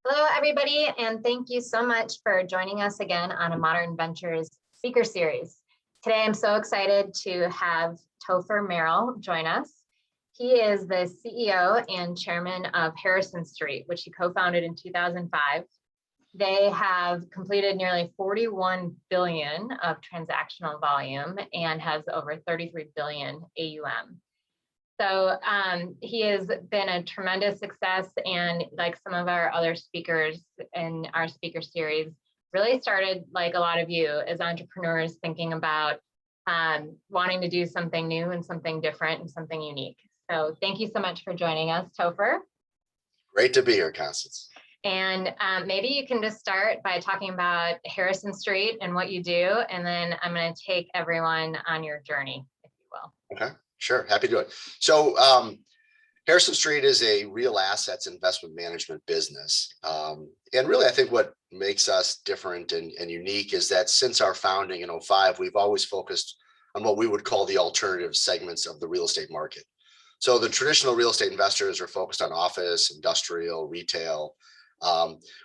Hello, everybody, and thank you so much for joining us again on a Modern Ventures speaker series. Today, I'm so excited to have Topher Merrill join us. He is the CEO and chairman of Harrison Street, which he co-founded in 2005. They have completed nearly 41 billion of transactional volume and has over 33 billion AUM. So he has been a tremendous success, and like some of our other speakers in our speaker series, really started like a lot of you as entrepreneurs thinking about wanting to do something new and something different and something unique. So thank you so much for joining us, Topher. Great to be here, Constance. And maybe you can just start by talking about Harrison Street and what you do, and then I'm going to take everyone on your journey, if you will. Okay. Sure, happy to do it. So Harrison Street is a real assets investment management business. And really, I think what makes us different and unique is that since our founding in 2005, we've always focused on what we would call the alternative segments of the real estate market. So the traditional real estate investors are focused on office, industrial, retail.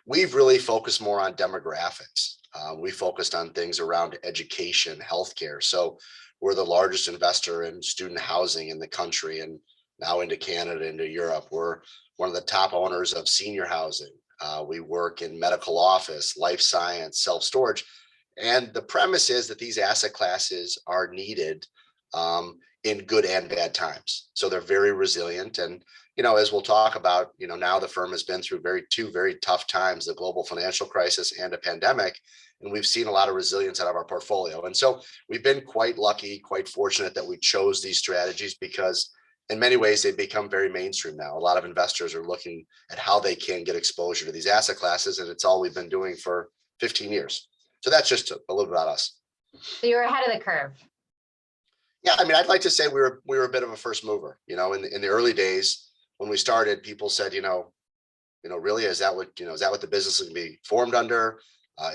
We've really focused more on demographics. We focused on things around education, healthcare. So we're the largest investor in student housing in the country, and now into Canada, into Europe. We're one of the top owners of senior housing. We work in medical office, life science, self-storage. And the premise is that these asset classes are needed in good and bad times. So they're very resilient. And, as we'll talk about, now the firm has been through two very tough times, the global financial crisis and a pandemic. And we've seen a lot of resilience out of our portfolio. And so we've been quite lucky, quite fortunate that we chose these strategies because in many ways they've become very mainstream now. A lot of investors are looking at how they can get exposure to these asset classes, and it's all we've been doing for 15 years. So that's just a little bit about us. So you're ahead of the curve. Yeah, I mean, I'd like to say we were a bit of a first mover. In the early days when we started, people said, really, is that what the business is going to be formed under?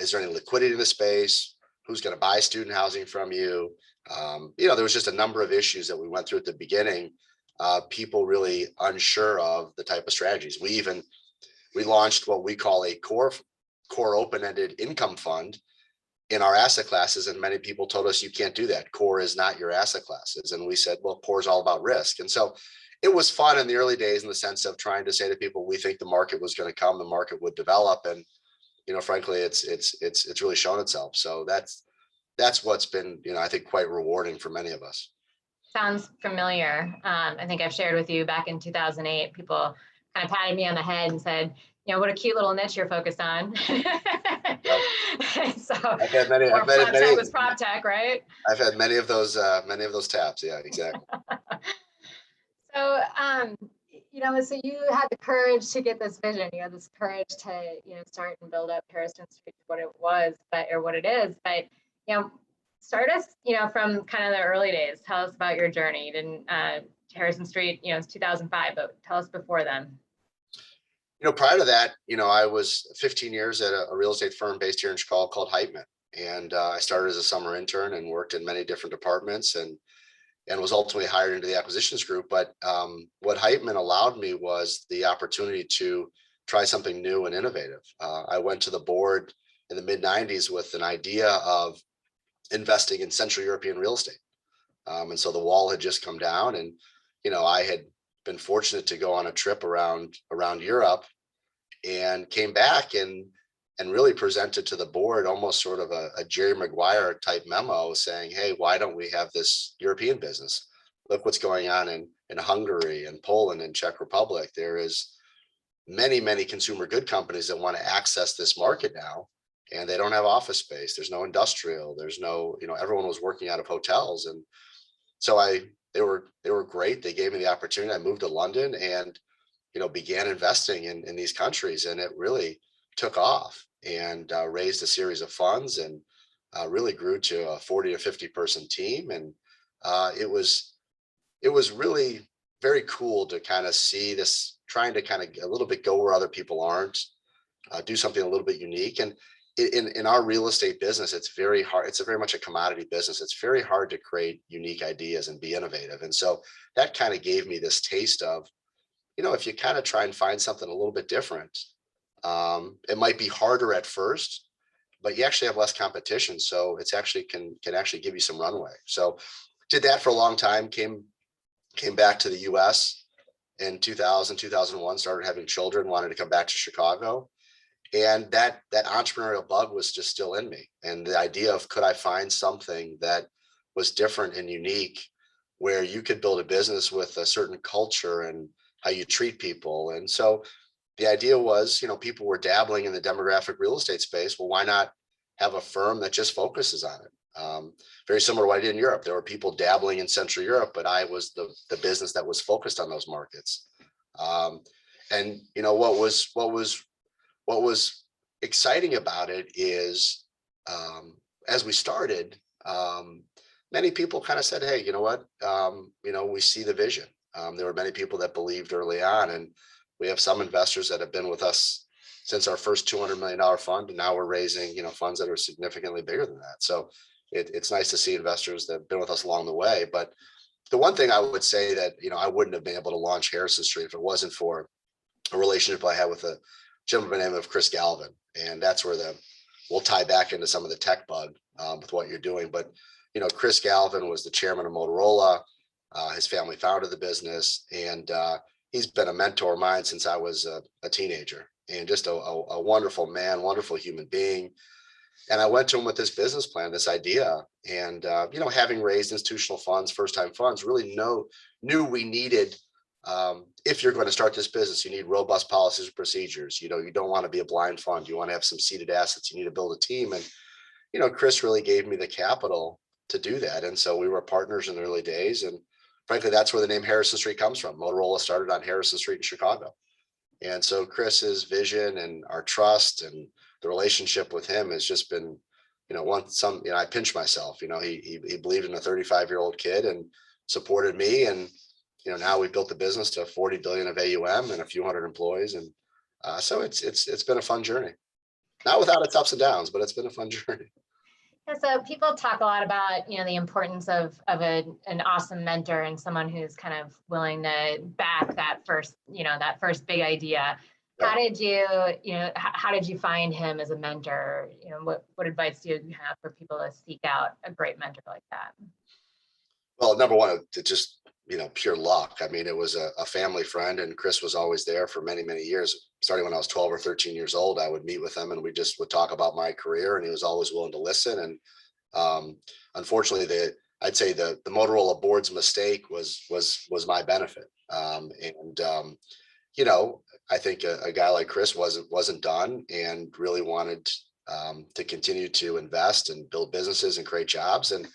Is there any liquidity in the space? Who's going to buy student housing from you? There was just a number of issues that we went through at the beginning. People really unsure of the type of strategies. We launched what we call a core open-ended income fund in our asset classes, and many people told us you can't do that. Core is not your asset classes, and we said, well, core is all about risk. And so it was fun in the early days in the sense of trying to say to people, we think the market was going to come, the market would develop, and frankly, it's really shown itself. So that's what's been, I think, quite rewarding for many of us. Sounds familiar. I think I've shared with you back in 2008, people kind of patted me on the head and said, what a cute little niche you're focused on. So I've had many was prop tech, right? I've had many of those taps. Yeah, exactly. So, so you had the courage to get this vision. You had this courage to, start and build up Harrison Street, what it was, or what it is. But, start us, from kind of the early days. Tell us about your journey. Harrison Street, it's 2005, but tell us before then. Prior to that, I was 15 years at a real estate firm based here in Chicago called Heitman. And I started as a summer intern and worked in many different departments and was ultimately hired into the acquisitions group. But what Heitman allowed me was the opportunity to try something new and innovative. I went to the board in the mid 90s with an idea of investing in Central European real estate. And so the wall had just come down, and, I had been fortunate to go on a trip around Europe and came back and really presented to the board almost sort of a Jerry Maguire type memo saying, hey, why don't we have this European business? Look what's going on in Hungary and Poland and Czech Republic. There is many, many consumer good companies that want to access this market now, and they don't have office space. There's no industrial, there's no, everyone was working out of hotels. And so they were great. They gave me the opportunity. I moved to London and, began investing in these countries, and it really took off and raised a series of funds and really grew to a 40 to 50 person team. And it was really very cool to kind of see this, trying to kind of a little bit go where other people aren't, do something a little bit unique. And in our real estate business, it's very hard. It's very much a commodity business. It's very hard to create unique ideas and be innovative. And so that kind of gave me this taste of, if you kind of try and find something a little bit different, It might be harder at first, but you actually have less competition. So it's actually can actually give you some runway. So did that for a long time, came back to the US in 2000, 2001, started having children, wanted to come back to Chicago. And that entrepreneurial bug was just still in me. And the idea of, could I find something that was different and unique, where you could build a business with a certain culture and how you treat people. And so the idea was, people were dabbling in the demographic real estate space. Well, why not have a firm that just focuses on it? Very similar to what I did in Europe. There were people dabbling in Central Europe, but I was the business that was focused on those markets. And what was exciting about it is, as we started, many people kind of said, "Hey, you know what? We see the vision." There were many people that believed early on, and we have some investors that have been with us since our first $200 million fund, and now we're raising, funds that are significantly bigger than that. So it's nice to see investors that have been with us along the way. But the one thing I would say that, I wouldn't have been able to launch Harrison Street if it wasn't for a relationship I had with a gentleman by the name of Chris Galvin. And that's where we'll tie back into some of the tech bug with what you're doing. But, Chris Galvin was the chairman of Motorola. His family founded the business, and he's been a mentor of mine since I was a teenager, and just a wonderful man, wonderful human being. And I went to him with this business plan, this idea, and having raised institutional funds, first-time funds, really knew we needed. If you're going to start this business, you need robust policies and procedures. You don't want to be a blind fund. You want to have some seeded assets. You need to build a team. And, Chris really gave me the capital to do that. And so we were partners in the early days. And frankly, that's where the name Harrison Street comes from. Motorola started on Harrison Street in Chicago. And so Chris's vision and our trust and the relationship with him has just been, I pinch myself, he believed in a 35-year-old kid and supported me. And, now we've built the business to 40 billion of AUM and a few hundred employees. And so it's been a fun journey, not without its ups and downs, but it's been a fun journey. And so people talk a lot about, the importance of an awesome mentor and someone who's kind of willing to back that first big idea. Yeah. How did you find him as a mentor? What advice do you have for people to seek out a great mentor like that? Well, number one, it just, pure luck. I mean, it was a family friend, and Chris was always there for many, many years. Starting when I was 12 or 13 years old, I would meet with him and we just would talk about my career, and he was always willing to listen. And unfortunately, I'd say the Motorola board's mistake was my benefit. I think a guy like Chris wasn't done and really wanted to continue to invest and build businesses and create jobs. And,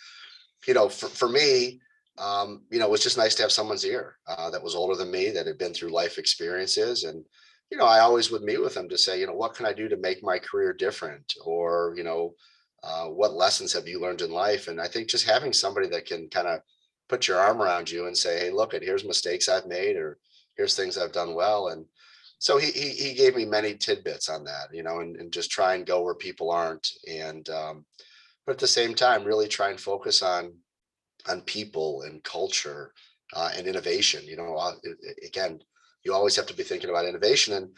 for me, it was just nice to have someone's ear that was older than me, that had been through life experiences. And, I always would meet with them to say, what can I do to make my career different? Or, what lessons have you learned in life? And I think just having somebody that can kind of put your arm around you and say, hey, look, here's mistakes I've made, or here's things I've done well. And so he gave me many tidbits on that, and just try and go where people aren't. And, but at the same time, really try and focus on people and culture and innovation. Again, you always have to be thinking about innovation. And,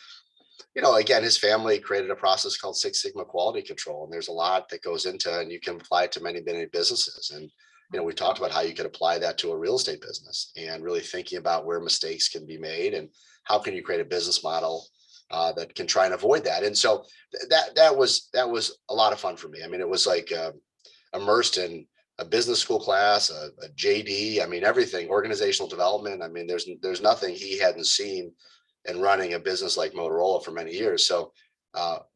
again, his family created a process called Six Sigma quality control. And there's a lot that goes into, and you can apply it to many, many businesses. And, we talked about how you could apply that to a real estate business, and really thinking about where mistakes can be made and how can you create a business model that can try and avoid that. And so that was a lot of fun for me. I mean, it was like immersed in a business school class, a JD. I mean, everything, organizational development. I mean, there's nothing he hadn't seen in running a business like Motorola for many years. So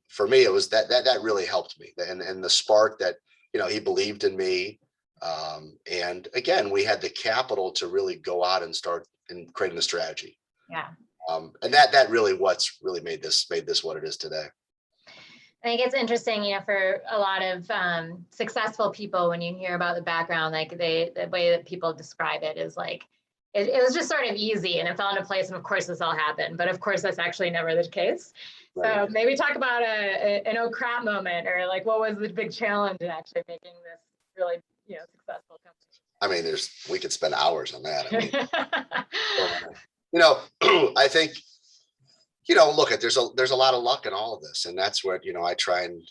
for me, it was that really helped me, and the spark that, he believed in me. And again, we had the capital to really go out and start and creating a strategy. Yeah. And that really what's really made this what it is today. I think it's interesting, for a lot of successful people, when you hear about the background, like the way that people describe it is like, it was just sort of easy and it fell into place. And of course, this all happened. But of course, that's actually never the case. Right. So maybe talk about an oh crap moment, or like, what was the big challenge in actually making this really, successful company? I mean, we could spend hours on that. I mean, I think, look at there's a lot of luck in all of this, and that's what I try and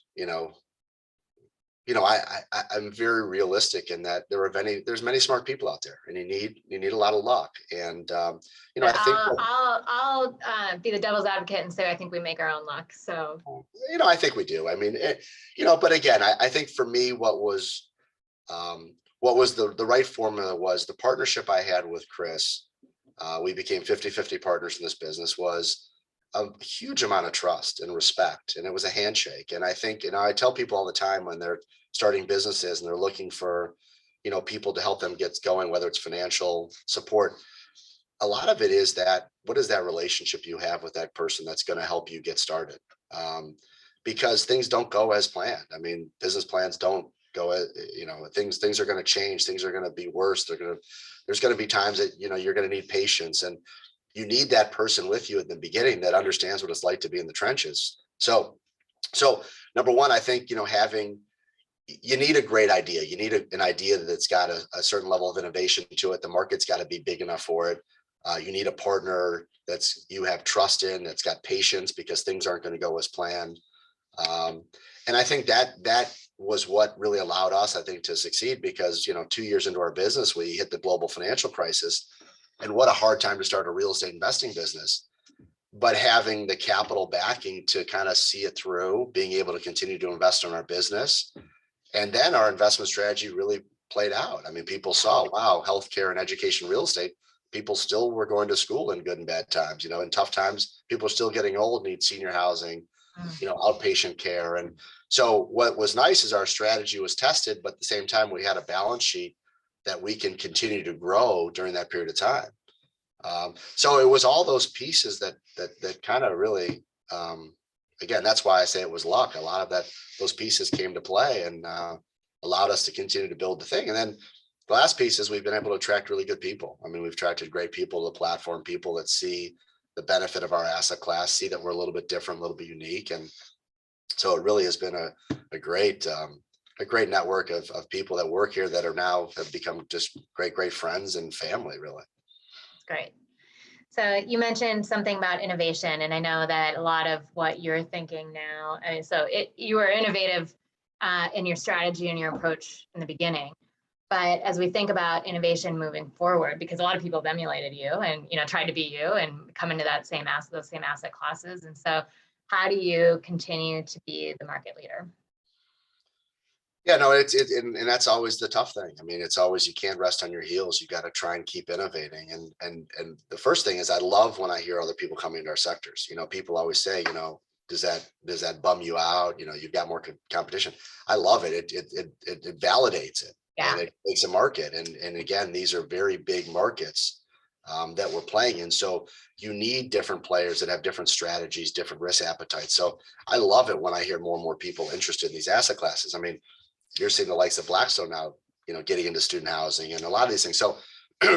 I'm very realistic in that there's many smart people out there, and you need a lot of luck. And I think I'll be the devil's advocate and say I think we make our own luck. So I think we do. I mean, but again, I think for me, what was the right formula was the partnership I had with Chris. We became 50-50 partners in this business, was a huge amount of trust and respect, and it was a handshake. And I think, I tell people all the time when they're starting businesses and they're looking for, people to help them get going, whether it's financial support, a lot of it is that, what is that relationship you have with that person that's going to help you get started? Because things don't go as planned. I mean, business plans don't go as, things are going to change. Things are going to be worse. There's going to be times that, you're going to need patience, and you need that person with you at the beginning that understands what it's like to be in the trenches. So number one, I think, you need a great idea. You need an idea that's got a certain level of innovation to it. The market's got to be big enough for it. You need a partner you have trust in, that's got patience, because things aren't going to go as planned. And I think that was what really allowed us, I think, to succeed, because, 2 years into our business, we hit the global financial crisis, and what a hard time to start a real estate investing business. But having the capital backing to kind of see it through, being able to continue to invest in our business. And then our investment strategy really played out. I mean, people saw, wow, healthcare and education, real estate, people still were going to school in good and bad times. In tough times, people are still getting old, need senior housing, outpatient care. And so what was nice is our strategy was tested, but at the same time, we had a balance sheet that we can continue to grow during that period of time. So it was all those pieces that kind of really, again, that's why I say it was luck. A lot of those pieces came to play and allowed us to continue to build the thing. And then the last piece is we've been able to attract really good people. I mean, we've attracted great people to the platform, people that see the benefit of our asset class, see that we're a little bit different, a little bit unique. And so it really has been a great network of people that work here that are now have become just great friends and family, really. That's great. So you mentioned something about innovation, and I know that a lot of what you're thinking now, you were innovative in your strategy and your approach in the beginning. But as we think about innovation moving forward, because a lot of people have emulated you and tried to be you and come into those same asset classes, and so how do you continue to be the market leader? Yeah, no, and that's always the tough thing. I mean, it's always, you can't rest on your heels. You got to try and keep innovating. And the first thing is, I love when I hear other people coming into our sectors. People always say, does that bum you out? You've got more competition. I love it. It validates it. Yeah. And it makes a market. And again, these are very big markets that we're playing in. So you need different players that have different strategies, different risk appetites. So I love it when I hear more and more people interested in these asset classes. I mean, you're seeing the likes of Blackstone now, getting into student housing and a lot of these things. So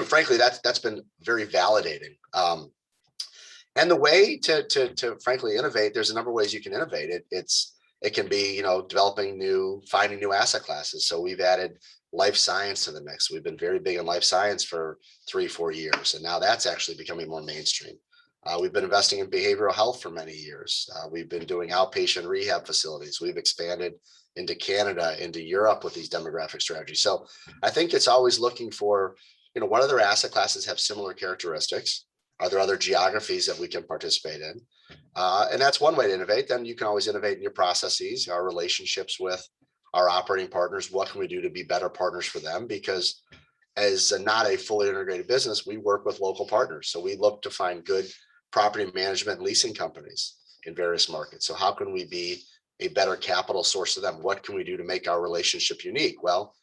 frankly, that's been very validating. And the way to frankly innovate, there's a number of ways you can innovate. It can be, finding new asset classes. So we've added life science to the mix. We've been very big in life science for 3-4 years, and now that's actually becoming more mainstream. We've been investing in behavioral health for many years. We've been doing outpatient rehab facilities. We've expanded into Canada, into Europe with these demographic strategies. So I think it's always looking for, what other asset classes have similar characteristics? Are there other geographies that we can participate in? And that's one way to innovate. Then you can always innovate in your processes, our relationships with our operating partners. What can we do to be better partners for them? Because as not a fully integrated business, we work with local partners. So we look to find good property management and leasing companies in various markets. So how can we be a better capital source to them? What can we do to make our relationship unique? Well,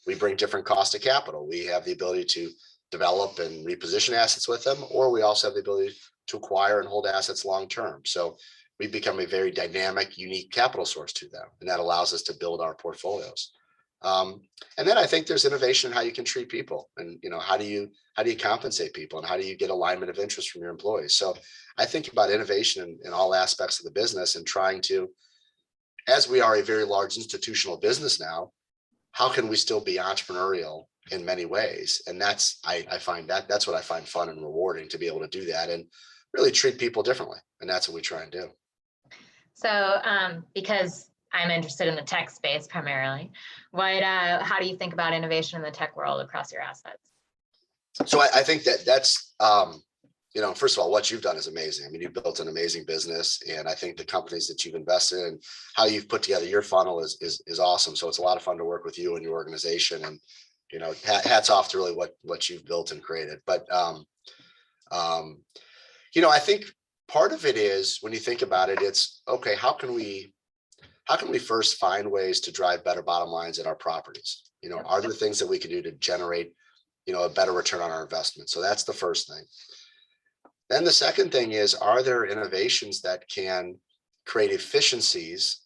we bring different cost of capital. We have the ability to develop and reposition assets with them, or we also have the ability to acquire and hold assets long-term. So we become a very dynamic, unique capital source to them. And that allows us to build our portfolios. And then I think there's innovation in how you can treat people, and how do you compensate people, and how do you get alignment of interest from your employees? So I think about innovation in all aspects of the business, and trying to, as we are a very large institutional business now, how can we still be entrepreneurial in many ways? And I find that's what I find fun and rewarding, to be able to do that. And really treat people differently. And that's what we try and do. So because I'm interested in the tech space primarily, how do you think about innovation in the tech world across your assets? So I think that's, first of all, what you've done is amazing. I mean, you've built an amazing business, and I think the companies that you've invested in, how you've put together your funnel is awesome. So it's a lot of fun to work with you and your organization, and, hats off to really what you've built and created. But, I think part of it is, when you think about it, it's okay, how can we first find ways to drive better bottom lines at our properties? Are there things that we can do to generate, a better return on our investment? So that's the first thing. Then the second thing is, are there innovations that can create efficiencies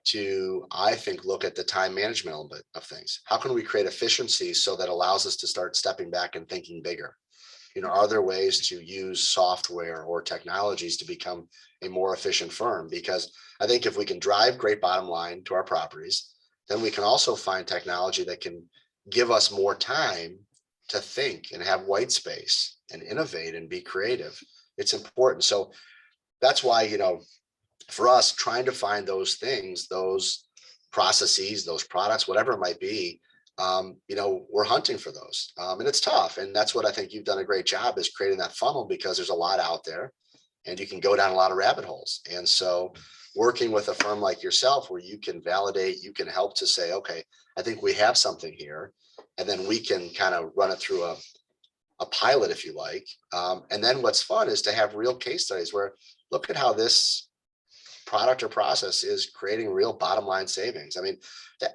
to, I think, look at the time management element of things? How can we create efficiencies so that allows us to start stepping back and thinking bigger? Are there ways to use software or technologies to become a more efficient firm? Because I think if we can drive great bottom line to our properties, then we can also find technology that can give us more time to think and have white space and innovate and be creative. It's important. So that's why, for us, trying to find those things, those processes, those products, whatever it might be, we're hunting for those. And it's tough. And that's what I think you've done a great job, is creating that funnel, because there's a lot out there and you can go down a lot of rabbit holes. And so working with a firm like yourself, where you can validate, you can help to say, okay, I think we have something here. And then we can kind of run it through a pilot, if you like. And then what's fun is to have real case studies where, look at how this product or process is creating real bottom line savings. I mean,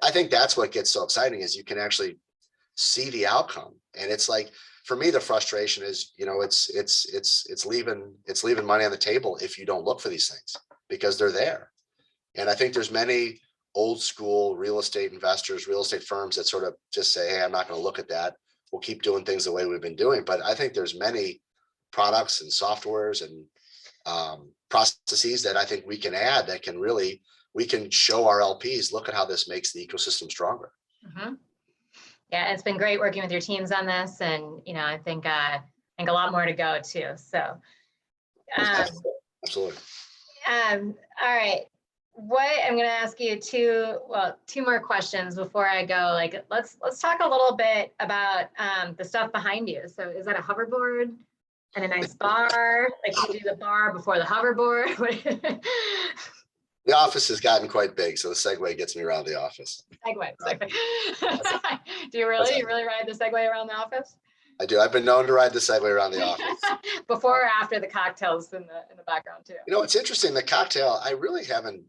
I think that's what gets so exciting, is you can actually see the outcome. And it's like, for me, the frustration is, it's leaving money on the table if you don't look for these things, because they're there. And I think there's many old school real estate investors, real estate firms that sort of just say, hey, I'm not going to look at that. We'll keep doing things the way we've been doing. But I think there's many products and softwares and processes that I think we can add that can really, we can show our LPs, look at how this makes the ecosystem stronger. Mm-hmm. Yeah, it's been great working with your teams on this, and I think a lot more to go too. So, absolutely. All right. I'm going to ask you two more questions before I go. Like, let's talk a little bit about the stuff behind you. So, is that a hoverboard and a nice bar? Like, you do the bar before the hoverboard? The office has gotten quite big, so the Segway gets me around the office. Segway. Do you really ride the Segway around the office? I do. I've been known to ride the Segway around the office. Before or after the cocktails in the background too? It's interesting. The cocktail, I really haven't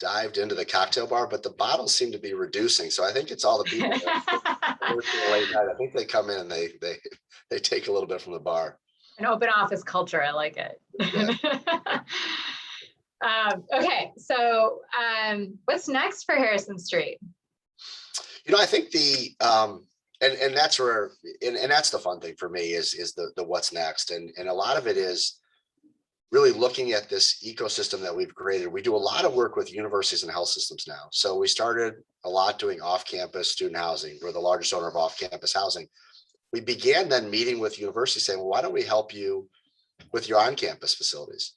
dived into the cocktail bar, but the bottles seem to be reducing. So I think it's all the people that are working late night. I think they come in and they take a little bit from the bar. An open office culture. I like it. Yeah. Okay, so what's next for Harrison Street? I think and that's where, and that's the fun thing for me is the what's next. And a lot of it is really looking at this ecosystem that we've created. We do a lot of work with universities and health systems now. So we started a lot doing off-campus student housing. We're the largest owner of off-campus housing. We began then meeting with universities saying, well, why don't we help you with your on-campus facilities?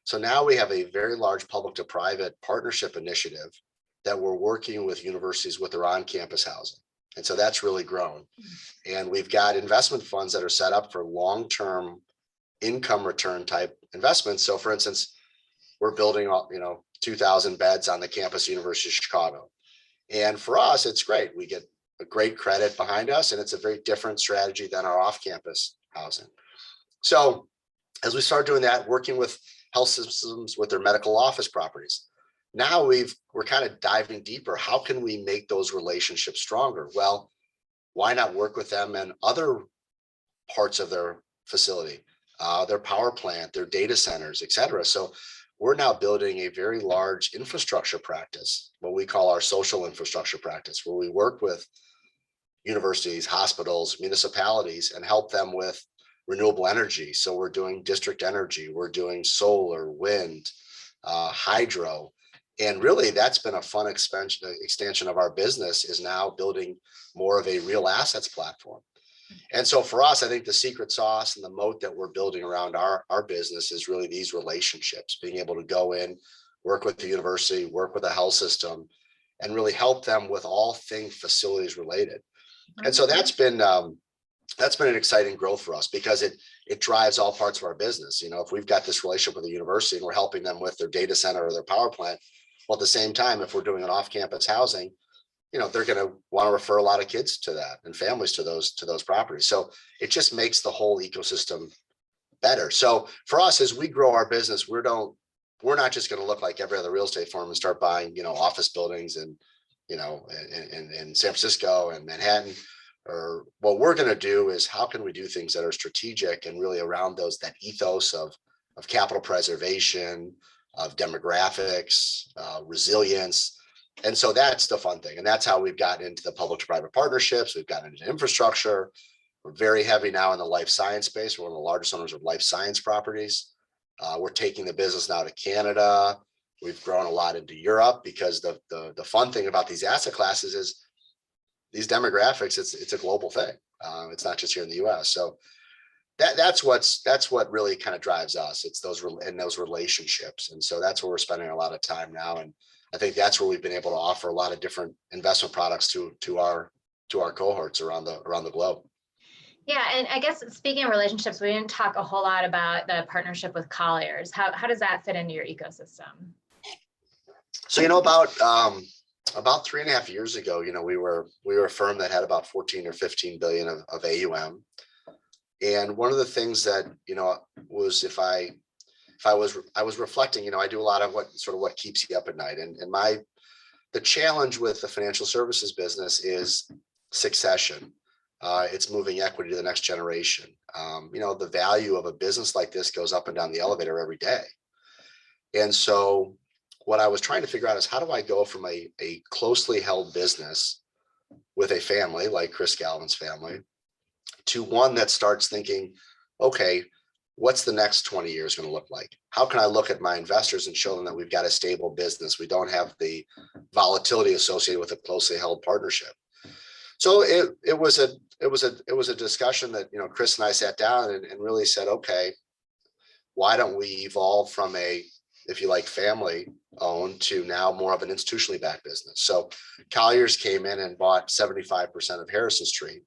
So now we have a very large public to private partnership initiative that we're working with universities with their on-campus housing. And so that's really grown. And we've got investment funds that are set up for long-term income return type investments. So for instance, we're building 2,000 beds on the campus, University of Chicago. And for us, it's great. We get a great credit behind us, and it's a very different strategy than our off-campus housing. So as we start doing that, working with health systems with their medical office properties, now we're kind of diving deeper. How can we make those relationships stronger? Well, why not work with them and other parts of their facility, their power plant, their data centers, et cetera. So we're now building a very large infrastructure practice, what we call our social infrastructure practice, where we work with universities, hospitals, municipalities, and help them with renewable energy. So we're doing district energy, we're doing solar, wind, hydro. And really, that's been a fun expansion of our business, is now building more of a real assets platform. And so for us, I think the secret sauce and the moat that we're building around our business is really these relationships, being able to go in, work with the university, work with the health system, and really help them with all things facilities related. And so that's been an exciting growth for us because it drives all parts of our business. You know, if we've got this relationship with the university and we're helping them with their data center or their power plant, well, at the same time, if we're doing an off-campus housing, you know, they're going to want to refer a lot of kids to that and families to those properties. So it just makes the whole ecosystem better. So for us, as we grow our business, we're not just going to look like every other real estate firm and start buying, you know, office buildings and, you know, in San Francisco and Manhattan. Or what we're going to do is how can we do things that are strategic and really around that ethos of capital preservation, of demographics, resilience. And so that's the fun thing. And that's how we've gotten into the public to private partnerships. We've gotten into infrastructure. We're very heavy now in the life science space. We're one of the largest owners of life science properties. We're taking the business now to Canada. We've grown a lot into Europe because the fun thing about these asset classes is these demographics, it's a global thing. It's not just here in the US. So that's what really kind of drives us. It's those relationships. And so that's where we're spending a lot of time now. And I think that's where we've been able to offer a lot of different investment products to our cohorts around the globe. Yeah, and I guess speaking of relationships, we didn't talk a whole lot about the partnership with Colliers. How does that fit into your ecosystem? So, you know, about 3.5 years ago, you know, we were a firm that had about 14 or 15 billion of AUM. And one of the things that, you know, was I was reflecting, you know, I do a lot of what keeps you up at night. And the challenge with the financial services business is succession. It's moving equity to the next generation. You know, the value of a business like this goes up and down the elevator every day. And so what I was trying to figure out is how do I go from a closely held business with a family like Chris Galvin's family to one that starts thinking, okay, what's the next 20 years going to look like? How can I look at my investors and show them that we've got a stable business? We don't have the volatility associated with a closely held partnership. So it was a discussion that, you know, Chris and I sat down and really said, okay, why don't we evolve from a, if you like, family owned to now more of an institutionally backed business? So Colliers came in and bought 75% of Harrison Street,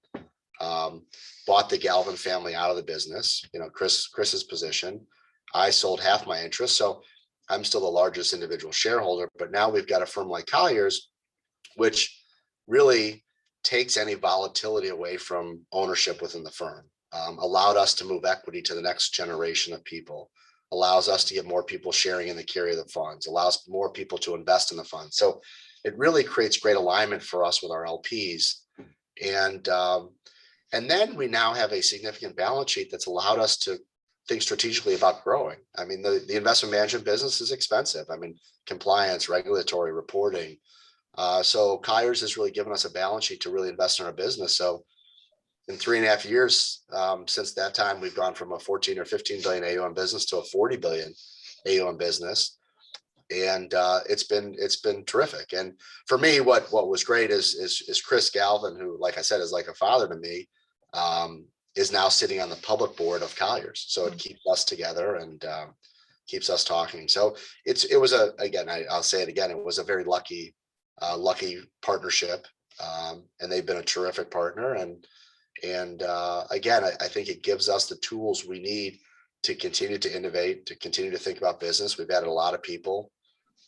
bought the Galvin family out of the business, you know, Chris's position. I sold half my interest. So I'm still the largest individual shareholder, but now we've got a firm like Colliers, which really takes any volatility away from ownership within the firm, allowed us to move equity to the next generation of people, allows us to get more people sharing in the carry of the funds, allows more people to invest in the fund. So it really creates great alignment for us with our LPs. And then we now have a significant balance sheet that's allowed us to think strategically about growing. I mean, the investment management business is expensive. I mean, compliance, regulatory, reporting. So Colliers has really given us a balance sheet to really invest in our business. So in 3.5 years, since that time, we've gone from a 14 or 15 billion AUM business to a 40 billion AUM business. And it's been terrific. And for me, what was great is Chris Galvin, who, like I said, is like a father to me, is now sitting on the public board of Colliers. So it keeps us together and keeps us talking. So it was I'll say it again, it was a very lucky partnership. And they've been a terrific partner. And again, I think it gives us the tools we need to continue to innovate, to continue to think about business. We've added a lot of people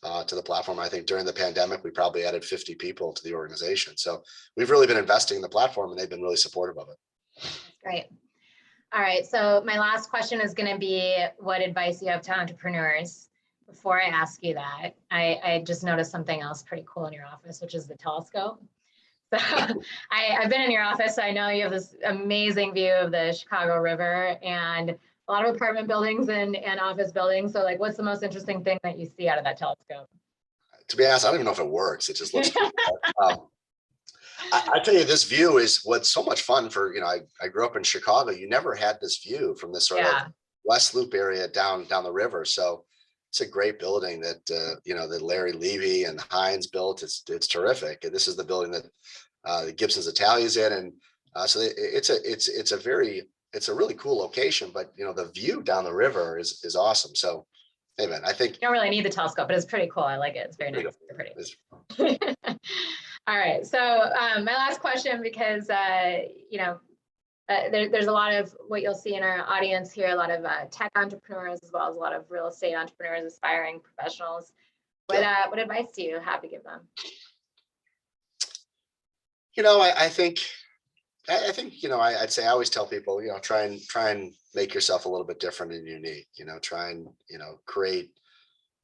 to the platform. I think during the pandemic, we probably added 50 people to the organization. So we've really been investing in the platform and they've been really supportive of it. Great. All right. So my last question is going to be what advice you have to entrepreneurs. Before I ask you that, I just noticed something else pretty cool in your office, which is the telescope. So I've been in your office. So I know you have this amazing view of the Chicago River and a lot of apartment buildings and office buildings. So like, what's the most interesting thing that you see out of that telescope? To be honest, I don't even know if it works. It just looks cool. I tell you, this view is what's so much fun for, you know, I grew up in Chicago. You never had this view from this sort of West Loop area down the river. So it's a great building that, you know, that Larry Levy and Hines built. It's terrific. And this is the building that Gibson's Italia's in. And So it's a really cool location, but the view down the river is awesome. So, hey man, I think You don't really need the telescope, but it's pretty cool. I like it. It's very nice. Very pretty. All right. So my last question, because there's a lot of what you'll see in our audience here, a lot of tech entrepreneurs, as well as a lot of real estate entrepreneurs, aspiring professionals. What advice do you have to give them? I think, I'd say I always tell people, try and make yourself a little bit different and unique, try and, create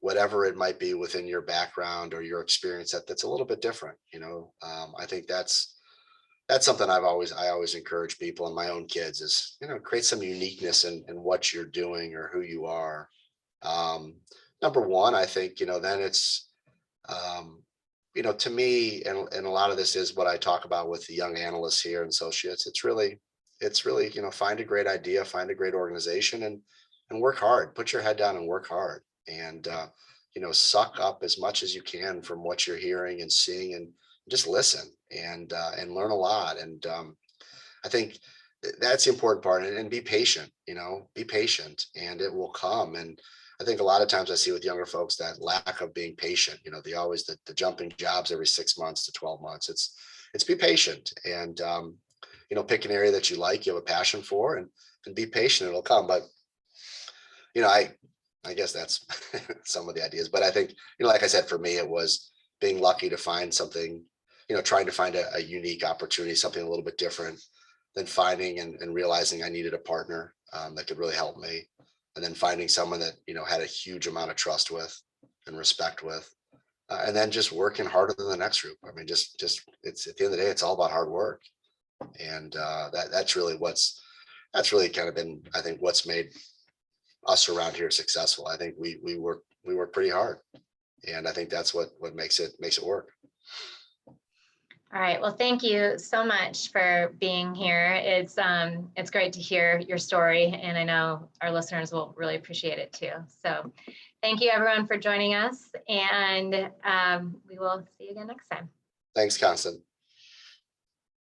whatever it might be within your background or your experience that's a little bit different. I think that's something I always encourage people and my own kids is, create some uniqueness in what you're doing or who you are. Number one, I think, then it's, to me, and a lot of this is what I talk about with the young analysts here and associates. It's really, find a great idea, find a great organization, and work hard. Put your head down and work hard, and suck up as much as you can from what you're hearing and seeing, and just listen and learn a lot. And I think that's the important part. And be patient. Be patient, and it will come. And I think a lot of times I see with younger folks that lack of being patient. They always the jumping jobs every 6 months to 12 months. It's be patient, and pick an area that you like, you have a passion for, and be patient. It'll come. But I guess that's some of the ideas. But I think like I said, for me, it was being lucky to find something. Trying to find a unique opportunity, something a little bit different than finding and realizing I needed a partner that could really help me. And then finding someone that, had a huge amount of trust with and respect with, and then just working harder than the next group. I mean, just it's at the end of the day, it's all about hard work. And that's really kind of been, I think, what's made us around here successful. I think we work pretty hard. And I think that's what makes it work. All right. Well, thank you so much for being here. It's great to hear your story, and I know our listeners will really appreciate it too. So thank you everyone for joining us, and we will see you again next time. Thanks, Constant.